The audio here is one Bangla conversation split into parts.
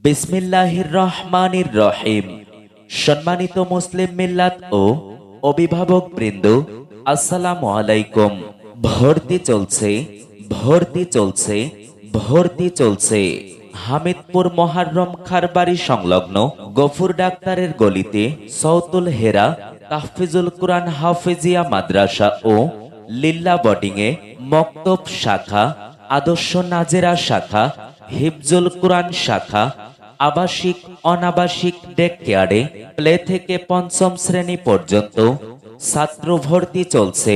বিসমিল্লাহির রহমানির রহিম। সম্মানিত মুসলিম মিল্লাত ও অভিভাবক বৃন্দ, আসসালামু আলাইকুম। ভর্তি চলছে, ভর্তি চলছে, ভর্তি চলছে। হামিদপুর মোহাররম খারবাড়ি সংলগ্ন গফুর ডাক্তারের গলিতে সৌতুল হেরা তাহফিজুল কুরআন হাফেজিয়া মাদ্রাসা ও লিল্লা বোর্ডিংয়ে মক্তব শাখা, আদর্শ নাজেরা শাখা, হিফজুল কুরআন শাখা, আবাসিক অনাবাসিক ডে কেয়ারে প্লে থেকে পঞ্চম শ্রেণী পর্যন্ত ছাত্র ভর্তি চলছে।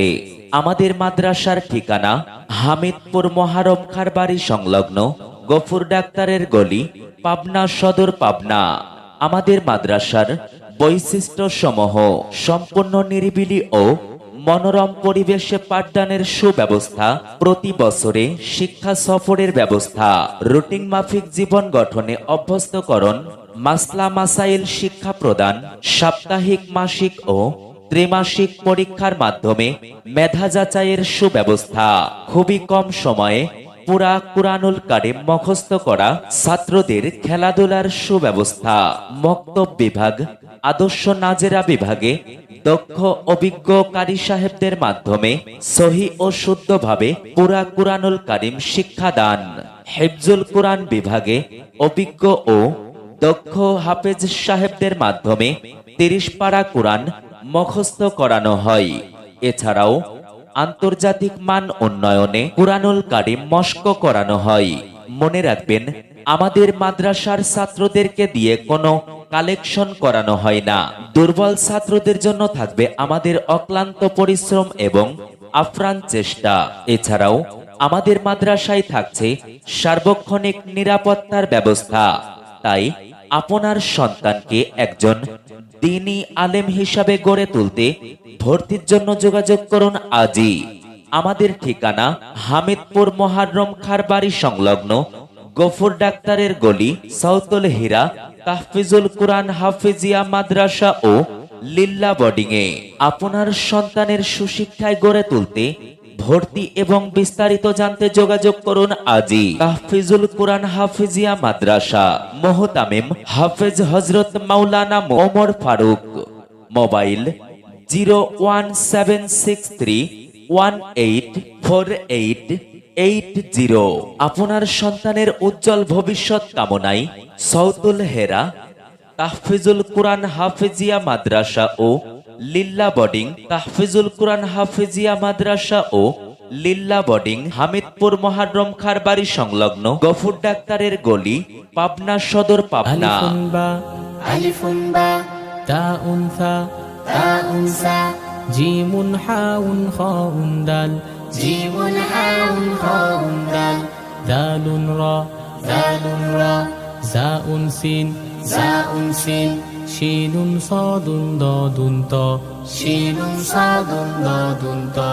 আমাদের মাদ্রাসার ঠিকানা হামিদপুর মোহাররম খারবাড়ি সংলগ্ন গফুর ডাক্তারের গলি, পাবনা সদর, পাবনা। আমাদের মাদ্রাসার বৈশিষ্ট্য সমূহ: সম্পূর্ণ নিরিবিলি ও মনোরম পরিবেশে পাঠদানের সুব্যবস্থা, প্রতি বছরে শিক্ষা সফরের ব্যবস্থা, রুটিন মাফিক জীবন গঠনে অভ্যস্তকরণ, মাসলা মাসাইল শিক্ষা প্রদান, সাপ্তাহিক, মাসিক ও ত্রিমাসিক পরীক্ষার মাধ্যমে মেধা যাচাইয়ের সুব্যবস্থা, খুবই কম সময়ে পুরা কুরআনুল কারীম মুখস্থ করা ছাত্রদের খেলাধুলার সুব্যবস্থা, মক্তব বিভাগ, আদর্শ নাজেরা বিভাগে দক্ষ অভিজ্ঞ কারি সাহেবদের মাধ্যমে সহি ও শুদ্ধভাবে পুরা কুরআনুল কারীম শিক্ষাদান, হিফজুল কুরআন বিভাগে অভিজ্ঞ ও দক্ষ হাফেজ সাহেবদের মাধ্যমে 30 পারা কুরআন মুখস্থ করানো হয়। এছাড়াও আন্তর্জাতিক মান উন্নয়নে কুরআনুল কারীম মশক করানো হয়। মনে রাখবেন, আমাদের মাদ্রাসার ছাত্রদেরকে দিয়ে কোনো কালেকশন করানো হয় না। দুর্বল ছাত্রদের জন্য থাকবে আমাদের অক্লান্ত পরিশ্রম এবং আপ্রাণ চেষ্টা। এছাড়াও আমাদের মাদ্রাসায় থাকছে সার্বক্ষণিক নিরাপত্তার ব্যবস্থা। তাই আপনার সন্তানকে একজন দ্বীনী আলেম হিসাবে গড়ে তুলতে ভর্তির জন্য যোগাযোগ করুন আজই। আমাদের ঠিকানা হামিদপুর মোহাররম খারবাড়ি সংলগ্ন গফুর ডাক্তারের গলি, সৌতুল হীরা তাহফিজুল কুরআন হাফেজিয়া মাদ্রাসা ও লিল্লা বোর্ডিংয়ে। আপনার সন্তানের সুশিক্ষায় গড়ে তুলতে ভর্তি এবং বিস্তারিত জানতে যোগাযোগ করুন আজই। তাহফিজুল কুরআন হাফেজিয়া মাদ্রাসা, মোহতামিম হাফেজ হযরত মাওলানা ওমর ফারুক। মোবাইল 01763184880। আপনার সন্তানের উজ্জ্বল ভবিষ্যৎ কামনায় সৌতুল হেরা তাহফিজুল কুরআন হাফেজিয়া মাদ্রাসা ও লিল্লা বোর্ডিং, তাহফিজুল কুরআন হাফেজিয়া মাদ্রাসা ও লিল্লা বোর্ডিং, হামিদপুর মোহাররম খারবাড়ি সংলগ্ন গফুর ডাক্তারের গলি, পাবনা সদর, পাবনা। আলিফুন বা তাউন সা তাউন সা জিমুন হাউন খাউন দাল জিমুন হাউন খাউন দাল দালুন রা দালুন রা জাউন সিন জাউন সিন শিনুন সাদুন দাদুন তা শিনুন সাদুন দাদুন তা।